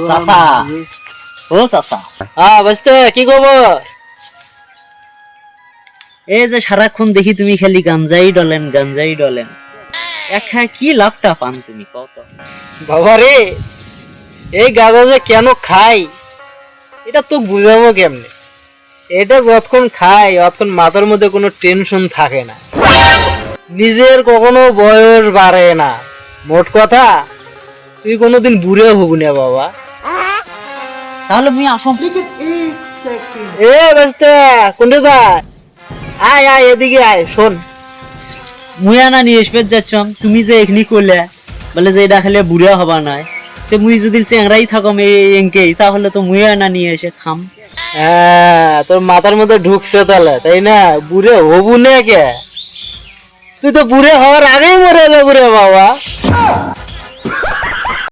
চাচা ও চাচা বুঝতে কি খবর? এই যে সারাক্ষণ দেখি তুমি খালি গাঞ্জাই ডলেন একা কি লাভটা পান তুমি কত? বাবা রে, এই গাঁজা যে কেন খাই এটা তো বুঝাবো কেমনে। এটা যতক্ষণ খাই ততক্ষণ মাথার মধ্যে কোনো টেনশন থাকে না, নিজের কখনো বয়স বাড়ে না। মোট কথা তুই কোনোদিন বুড়ে হবি না বাবা। তাহলে মুই আসম। এ বাস্তা কোনটা যায়? আয় আয় এদিকে আয়, শোন। মুই আনা নিয়ে এসবে যাচ্ছম, তুমি যে এখনি করলে বলে যে এটা খেলে বুড়া হবা নাই, তো মুই যদি চেংরাই থাকম এঙ্কেই তাহলে তো মুই আনা নিয়ে এসে খাম। হ্যাঁ, তোর মাথার মধ্যে ঢুকছে তাহলে, তাই না? বুড়ে হবু না কে? তুই তো বুড়ে হওয়ার আগেই মরে যাবো রে বাবা।